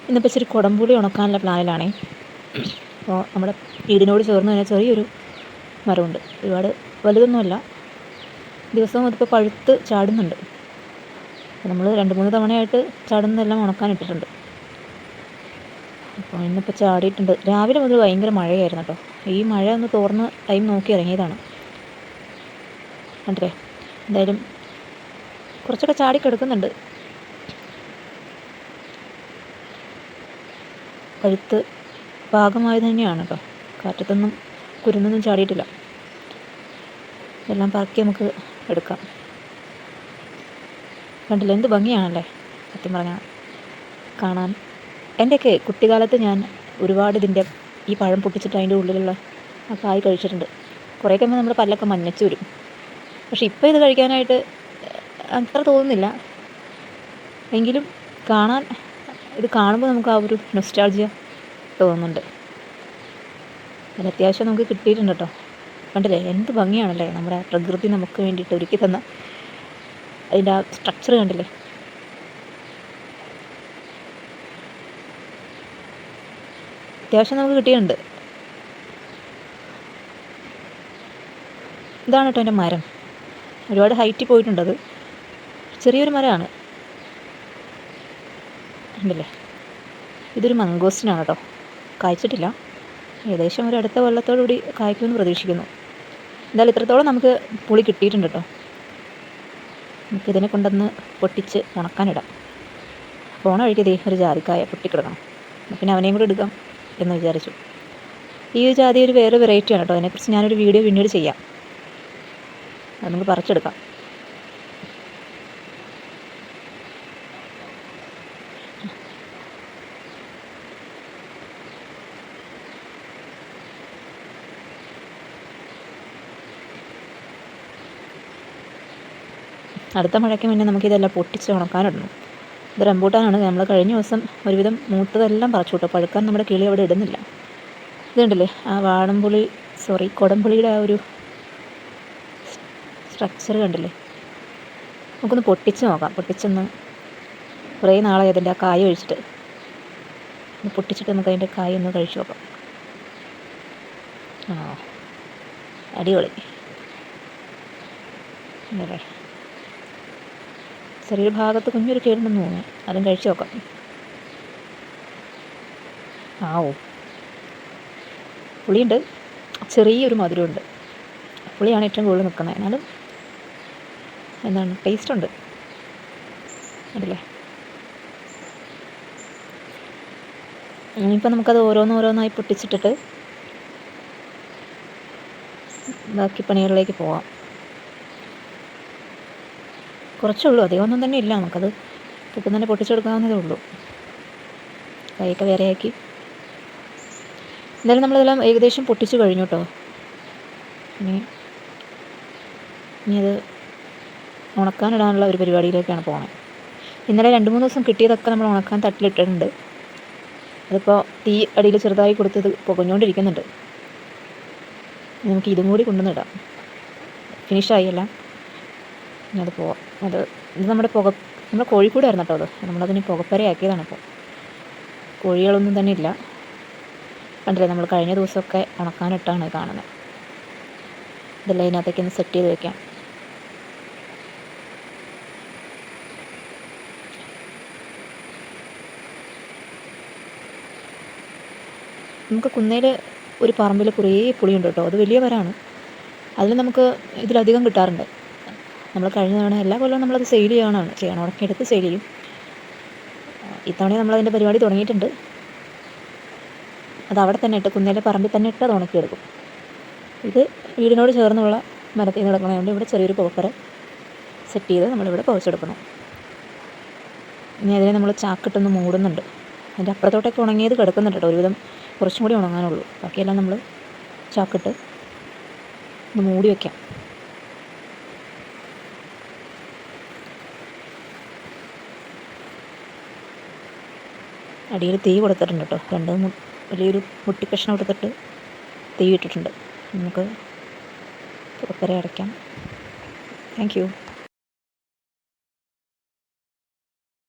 ഇന്നിപ്പോൾ ഇച്ചിരി കുടംപുളി ഉണക്കാനുള്ള പ്ലാനിലാണേ. അപ്പോൾ നമ്മുടെ വീടിനോട് ചേർന്ന് തന്നെ ചെറിയൊരു മരമുണ്ട്. ഒരുപാട് വലുതൊന്നുമല്ല, ദിവസവും അതിപ്പോൾ പഴുത്ത് ചാടുന്നുണ്ട്. നമ്മൾ 2-3 തവണയായിട്ട് ചാടുന്നതെല്ലാം ഉണക്കാനിട്ടിട്ടുണ്ട്. അപ്പോൾ ഇന്നിപ്പോൾ ചാടിയിട്ടുണ്ട്. രാവിലെ മുതൽ ഭയങ്കര മഴയായിരുന്നു കേട്ടോ. ഈ മഴ ഒന്ന് തോർന്ന ടൈം നോക്കി ഇറങ്ങിയതാണ്. കണ്ടില്ലേ, എന്തായാലും കുറച്ചൊക്കെ ചാടി കിടക്കുന്നുണ്ട്. പഴുത്ത് പാകമായത് തന്നെയാണ് കേട്ടോ. കാറ്റത്തൊന്നും കുരുന്നൊന്നും ചാടിയിട്ടില്ല. എല്ലാം പറക്കി നമുക്ക് എടുക്കാം. കണ്ടില്ല, എന്ത് ഭംഗിയാണല്ലേ സത്യം പറഞ്ഞാൽ കാണാൻ. എൻ്റെയൊക്കെ കുട്ടിക്കാലത്ത് ഞാൻ ഒരുപാട് ഇതിൻ്റെ ഈ പഴം പൊട്ടിച്ചിട്ട് അതിൻ്റെ ഉള്ളിലുള്ള ആ കായ് കഴിച്ചിട്ടുണ്ട്. കുറേ കഴിയുമ്പോൾ നമ്മുടെ പല്ലൊക്കെ മഞ്ഞച്ച് വരും. പക്ഷെ ഇപ്പോൾ ഇത് കഴിക്കാനായിട്ട് അത്ര തോന്നുന്നില്ല. എങ്കിലും ഇത് കാണുമ്പോൾ നമുക്ക് ആ ഒരു നൊസ്റ്റാൾജിയ തോന്നുന്നുണ്ട്. അതിൽ അത്യാവശ്യം നമുക്ക് കിട്ടിയിട്ടുണ്ട് കേട്ടോ. കണ്ടില്ലേ, എന്ത് ഭംഗിയാണല്ലേ നമ്മുടെ പ്രകൃതി നമുക്ക് വേണ്ടിയിട്ട് ഒരുക്കി തന്ന അതിൻ്റെ ആ സ്ട്രക്ചർ കണ്ടില്ലേ. അത്യാവശ്യം നമുക്ക് കിട്ടിയിട്ടുണ്ട്. ഇതാണ് കേട്ടോ എൻ്റെ മരം. ഒരുപാട് ഹൈറ്റിൽ പോയിട്ടുണ്ട്. അത് ചെറിയൊരു മരമാണ്. ഉണ്ടല്ലേ, ഇതൊരു മംഗോസ്റ്റിനാണ് കേട്ടോ. കായ്ച്ചിട്ടില്ല. ഏകദേശം ഒരു അടുത്ത കൊല്ലത്തോടുകൂടി കായ്ക്കുമെന്ന് പ്രതീക്ഷിക്കുന്നു. എന്തായാലും ഇത്രത്തോളം നമുക്ക് പുളി കിട്ടിയിട്ടുണ്ട് കേട്ടോ. നമുക്കിതിനെ കൊണ്ടുവന്ന് പൊട്ടിച്ച് ഉണക്കാനിടാം. പോണ വഴിക്ക് ഒരു ജാതിക്കായ പൊട്ടിക്കിടക്കണം. പിന്നെ അവനെയും കൂടി എടുക്കാം എന്ന് വിചാരിച്ചു. ഈ ജാതി ഒരു വേറെ വെറൈറ്റിയാണ് കേട്ടോ. അതിനെക്കുറിച്ച് ഞാനൊരു വീഡിയോ പിന്നീട് ചെയ്യാം. അത് നമുക്ക് പറിച്ചെടുക്കാം. അടുത്ത മഴയ്ക്ക് മുന്നേ നമുക്കിതെല്ലാം പൊട്ടിച്ച് ഉണക്കാനിടണം. ഇത് റംബൂട്ടാനാണ്. നമ്മൾ കഴിഞ്ഞ ദിവസം ഒരുവിധം മൂത്തതെല്ലാം പറിച്ചു കേട്ടോ. പഴുക്കാൻ നമ്മുടെ കിളി അവിടെ ഇടുന്നില്ല. ഇത് കണ്ടില്ലേ, ആ കുടംപുളിയുടെ ആ ഒരു സ്ട്രക്ചർ കണ്ടില്ലേ. നമുക്കൊന്ന് പൊട്ടിച്ച് നോക്കാം. പൊട്ടിച്ചൊന്ന് കുറേ നാളായി അതിൻ്റെ ആ കായ ഒഴിച്ചിട്ട്. ഒന്ന് പൊട്ടിച്ചിട്ട് നമുക്ക് അതിൻ്റെ കായ ഒന്ന് കഴിച്ചു നോക്കാം. അടിപൊളി അല്ലേ. ചെറിയൊരു ഭാഗത്ത് കുഞ്ഞൊരു കേടുണ്ടെന്ന് തോന്നുന്നു. അതും കഴിച്ചു നോക്കാം. പുളിയുണ്ട്, ചെറിയൊരു മധുരമുണ്ട്. പുളിയാണ് ഏറ്റവും കൂടുതൽ നിൽക്കുന്നത്. എന്നാലും ടേസ്റ്റ് ഉണ്ട്. അതല്ലേ, ഇനിയിപ്പോൾ നമുക്കത് ഓരോന്നോരോന്നായി പൊട്ടിച്ചിട്ടിട്ട് ബാക്കി പണികളിലേക്ക് പോവാം. കുറച്ചുള്ളൂ, അധികമൊന്നും തന്നെ ഇല്ല. നമുക്കത് പെട്ടെന്ന് തന്നെ പൊട്ടിച്ചെടുക്കാവുന്നതേ ഉള്ളൂ. കൈയൊക്കെ വേറെയാക്കി. എന്തായാലും നമ്മളിതെല്ലാം ഏകദേശം പൊട്ടിച്ച് കഴിഞ്ഞു കേട്ടോ. ഇനി അത് ഉണക്കാനിടാനുള്ള ഒരു പരിപാടിയിലേക്കാണ് പോകുന്നത്. ഇന്നലെ 2-3 ദിവസം കിട്ടിയതൊക്കെ നമ്മൾ ഉണക്കാൻ തട്ടിലിട്ടിട്ടുണ്ട്. അതിപ്പോൾ തീ അടിയിൽ ചെറുതായി കൊടുത്തത് പുകഞ്ഞുകൊണ്ടിരിക്കുന്നുണ്ട്. നമുക്ക് ഇതും കൂടി കൊണ്ടുവന്നിടാം. ഫിനിഷായില്ല. ഇനി അത് പോവാം. ഇത് നമ്മുടെ കോഴിക്കൂടായിരുന്നു കേട്ടോ. നമ്മളതിന് പുകപ്പരയാക്കിയതാണ്. ഇപ്പോൾ കോഴികളൊന്നും തന്നെ ഇല്ല. കണ്ടില്ലേ, നമ്മൾ കഴിഞ്ഞ ദിവസമൊക്കെ ഉണക്കാനിട്ടാണ് കാണുന്നത്. ഇതെല്ലാം ഇതിനകത്തേക്ക് ഒന്ന് സെറ്റ് ചെയ്ത് വെക്കാം. നമുക്ക് കുന്നേൽ ഒരു പറമ്പിൽ കുറേ പുളിയുണ്ട് കേട്ടോ. അത് വലിയ മരമാണ്. അതിൽ നമുക്ക് ഇതിലധികം കിട്ടാറുണ്ട്. നമ്മൾ കഴിഞ്ഞ തവണ എല്ലാ കൊല്ലവും നമ്മളത് സെയിൽ ചെയ്യണം. ഉണക്കിയെടുത്ത് സെയിൽ ചെയ്യും. ഇത്തവണ നമ്മളതിൻ്റെ പരിപാടി തുടങ്ങിയിട്ടുണ്ട്. അത് അവിടെ തന്നെ ഇട്ട്, കുന്നേലെ പറമ്പിൽ തന്നെ ഇട്ട് അത് ഉണക്കിയെടുക്കും. ഇത് വീടിനോട് ചേർന്നുള്ള മരത്തിൽ നിന്ന് കിടക്കുന്നതുകൊണ്ട് ഇവിടെ ചെറിയൊരു പുകപ്പര സെറ്റ് ചെയ്ത് നമ്മളിവിടെ പുകച്ചെടുക്കണം. ഇനി അതിനെ നമ്മൾ ചാക്കിട്ടൊന്ന് മൂടുന്നുണ്ട്. അതിൻ്റെ അപ്പുറത്തോട്ടൊക്കെ ഉണങ്ങിയത് കിടക്കുന്നുണ്ട് കേട്ടോ. ഒരുവിധം കുറച്ചും കൂടി ഉണങ്ങാനുള്ളൂ. ബാക്കിയെല്ലാം നമ്മൾ ചാക്കിട്ട് ഒന്ന് മൂടി വയ്ക്കാം. അടിയിൽ തീ കൊടുത്തിട്ടുണ്ട് കേട്ടോ. വലിയൊരു മുട്ടിക്കഷ്ണം കൊടുത്തിട്ട് തീ ഇട്ടിട്ടുണ്ട്. നമുക്ക് പുറപ്പര അടയ്ക്കാം. Thank you.